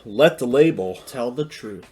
Let the label tell the truth.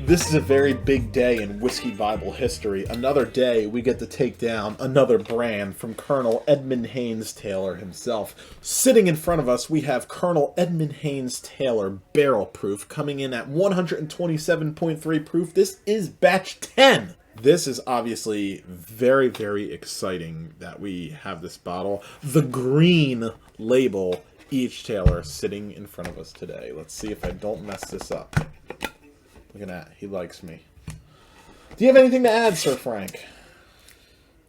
This is a very big day in Whiskey Bible history. Another day we get to take down another brand from Colonel Edmund e.h.taylor himself. Sitting in front of us, we have Colonel Edmund e.h.taylor Barrel Proof coming in at 127.3 proof. This is batch 10. This is obviously very, very exciting that we have this bottle. The green label e.h.taylor sitting in front of us today. Let's see if I don't mess this up. Look at that. He likes me. Do you have anything to add, Sir Frank?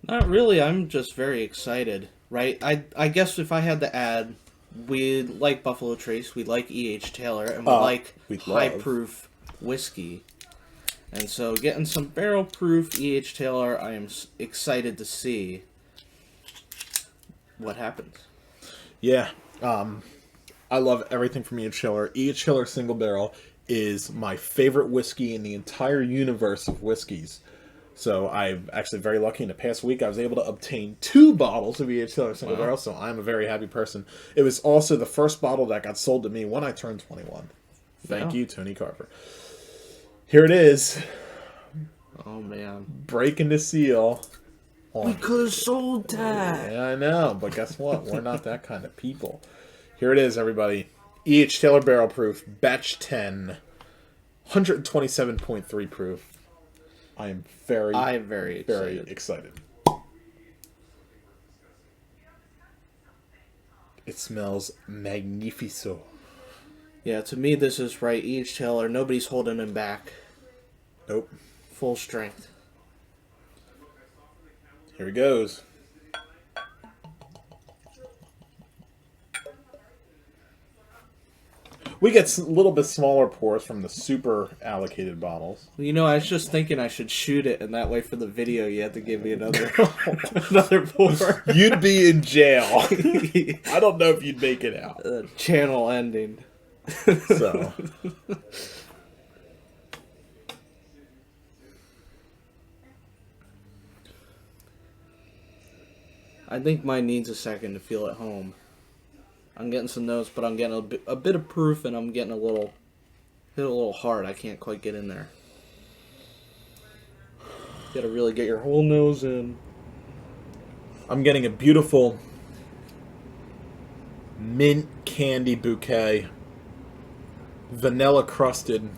Not really. I'm just very excited, right? I guess if I had to add, we like Buffalo Trace, we like e.h.taylor, and we like high-proof whiskey. And so getting some barrel-proof e.h.taylor, I am excited to see what happens. Yeah. I love everything from e.h.taylor. e.h.taylor Single Barrel is my favorite whiskey in the entire universe of whiskeys. So I'm actually very lucky. In the past week, I was able to obtain 2 bottles of e.h.taylor Single Barrel, so I'm a very happy person. It was also the first bottle that got sold to me when I turned 21. Thank you, Tony Carver. Here it is. Oh, man. Breaking the seal. We could have sold that. Yeah, I know, but guess what? We're not that kind of people. Here it is, everybody. e.h.taylor Barrel Proof, batch 10, 127.3 proof. I am very excited. It smells magnifico. Yeah, to me this is right. e.h.taylor, nobody's holding him back. Nope. Full strength. Here he goes. We get a little bit smaller pours from the super allocated bottles. Well, you know, I was just thinking I should shoot it, and that way for the video you have to give me another another pour. You'd be in jail. I don't know if you'd make it out. Channel ending. So. I think mine needs a second to feel at home. I'm getting some notes, but I'm getting a bit of proof, and I'm getting hit a little hard. I can't quite get in there. You gotta really get your whole nose in. I'm getting a beautiful mint candy bouquet, vanilla crusted,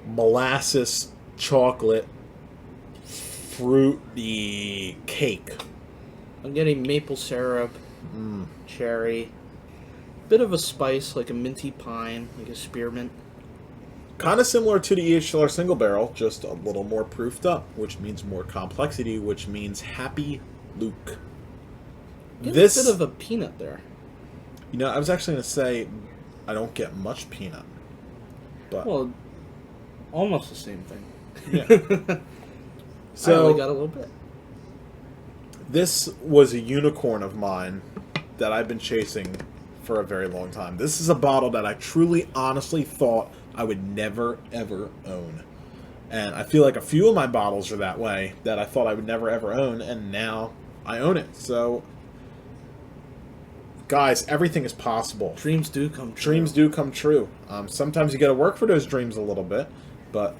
molasses chocolate, fruity cake. I'm getting maple syrup, cherry, bit of a spice like a minty pine, like a spearmint. Kind of similar to the e.h.taylor Single Barrel, just a little more proofed up, which means more complexity, which means happy Luke. This a bit of a peanut there. You know, I was actually going to say I don't get much peanut, but well, almost the same thing. Yeah. So I only got a little bit. This was a unicorn of mine that I've been chasing for a very long time. This is a bottle that I truly, honestly thought I would never, ever own. And I feel like a few of my bottles are that way, that I thought I would never, ever own, and now I own it. So, guys, everything is possible. Dreams do come true. Dreams do come true. Sometimes you got to work for those dreams a little bit, but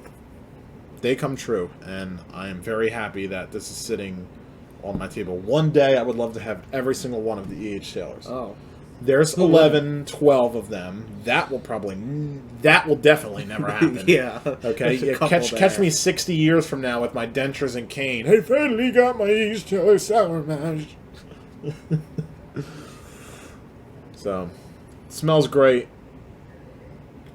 they come true. And I am very happy that this is sitting on my table. One day I would love to have every single one of the e.h.taylors. Oh. There's 11, 12 of them. That will definitely never happen. Yeah. Okay? Yeah, catch me 60 years from now with my dentures and cane. I finally got my e.h.taylor sour mash. So, it smells great.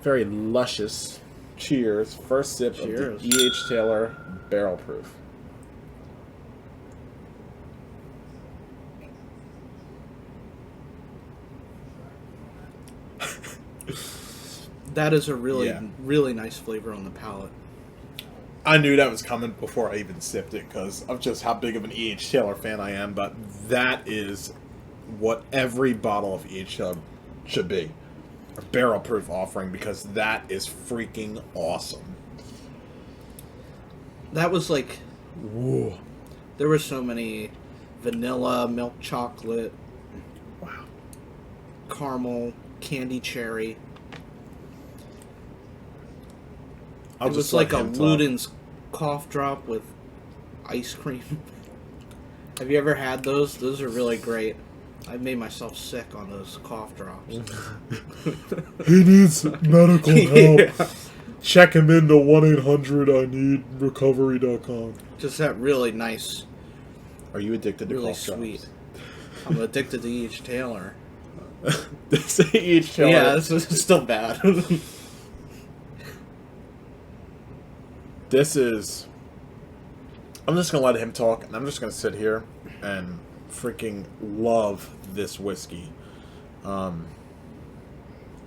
Very luscious. Cheers. First sip of the e.h.taylor Barrel Proof. That is a really nice flavor on the palate. I knew that was coming before I even sipped it because of just how big of an e.h.taylor fan I am, but that is what every bottle of e.h.taylor should be. A barrel proof offering, because that is freaking awesome. That was like... Whoa. There were so many vanilla, milk chocolate, caramel, candy cherry. I'll It just was let like a him talk. Luden's cough drop with ice cream. Have you ever had those? Those are really great. I made myself sick on those cough drops. He needs medical help. Yeah. Check him into 1-800-I-NEED-RECOVERY.com. Just that really nice, Are you addicted to really cough sweet. drops? I'm addicted to e.h.taylor. This e.h.taylor. Yeah, this is still bad. This is... I'm just going to let him talk, and I'm just going to sit here and freaking love this whiskey. Oh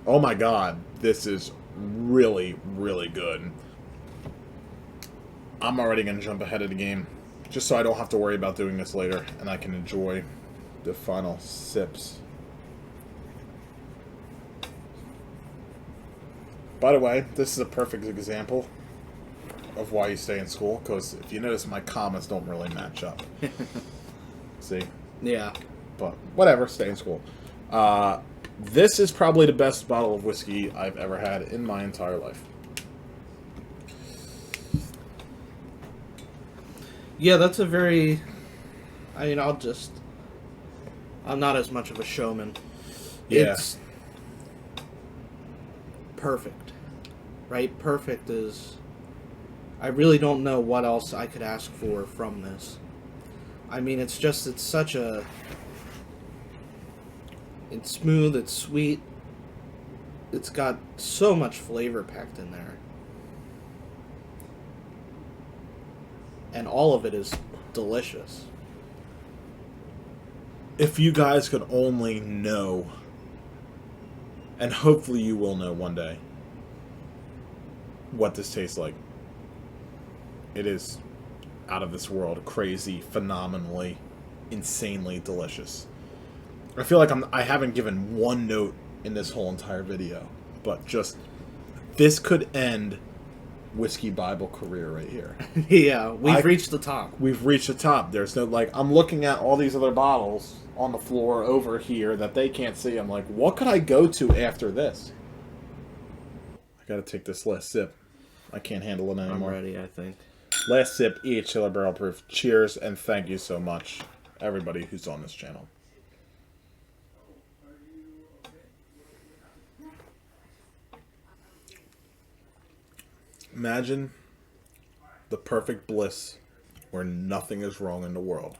my god, this is really, really good. I'm already going to jump ahead of the game, just so I don't have to worry about doing this later, and I can enjoy the final sips. By the way, this is a perfect example of why you stay in school, because if you notice, my commas don't really match up. See? Yeah. But whatever, stay in school. This is probably the best bottle of whiskey I've ever had in my entire life. Yeah, that's a very... I mean, I'm not as much of a showman. Yeah. It's perfect. Right? Perfect is... I really don't know what else I could ask for from this. I mean, it's such a... It's smooth, it's sweet. It's got so much flavor packed in there. And all of it is delicious. If you guys could only know, and hopefully you will know one day, what this tastes like. It is out of this world, crazy, phenomenally, insanely delicious. I feel like I haven't given one note in this whole entire video, but just this could end Whiskey Bible career right here. Yeah, we've reached the top. We've reached the top. There's no, like, I'm looking at all these other bottles on the floor over here that they can't see. I'm like, what could I go to after this? I gotta take this last sip. I can't handle it anymore. I'm ready, I think. Last sip, e.h.taylor Barrel Proof. Cheers, and thank you so much, everybody who's on this channel. Imagine the perfect bliss where nothing is wrong in the world.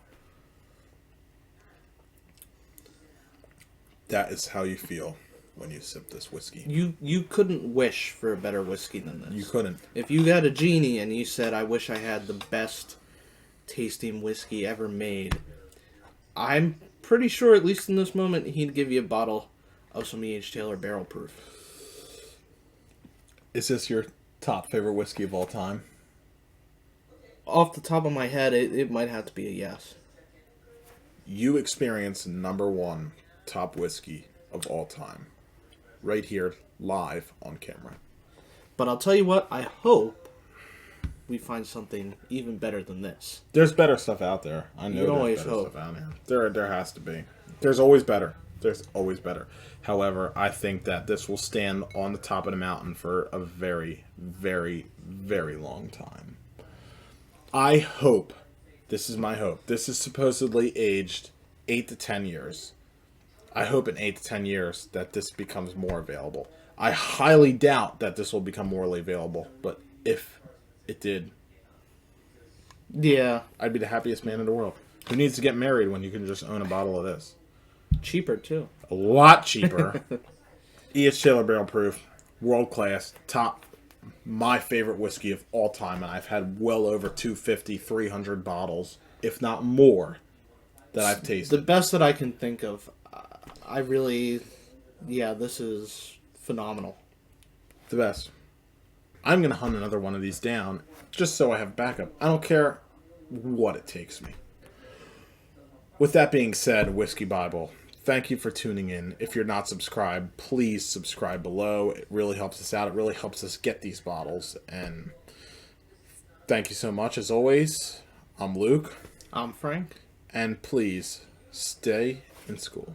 That is how you feel when you sip this whiskey. You couldn't wish for a better whiskey than this. You couldn't. If you got a genie and you said, I wish I had the best tasting whiskey ever made, I'm pretty sure, at least in this moment, he'd give you a bottle of some e.h.taylor Barrel Proof. Is this your top favorite whiskey of all time? Off the top of my head, it might have to be a yes. You experience #1 top whiskey of all time. Right here, live on camera. But I'll tell you what, I hope we find something even better than this. There's better stuff out there. I know You there's always better hope. stuff out here. There has to be. There's always better. There's always better. However, I think that this will stand on the top of the mountain for a very, very, very long time. I hope, this is my hope, this is supposedly aged 8 to 10 years. I hope in 8 to 10 years that this becomes more available. I highly doubt that this will become more available, but if it did, Yeah. I'd be the happiest man in the world. Who needs to get married when you can just own a bottle of this? Cheaper, too. A lot cheaper. e.h.taylor Barrel Proof, world class, top, my favorite whiskey of all time, and I've had well over 250, 300 bottles, if not more, that I've tasted. The best that I can think of. I really, this is phenomenal. The best. I'm going to hunt another one of these down just so I have backup. I don't care what it takes me. With that being said, Whiskey Bible, thank you for tuning in. If you're not subscribed, please subscribe below. It really helps us out. It really helps us get these bottles. And thank you so much. As always, I'm Luke. I'm Frank. And please stay in school.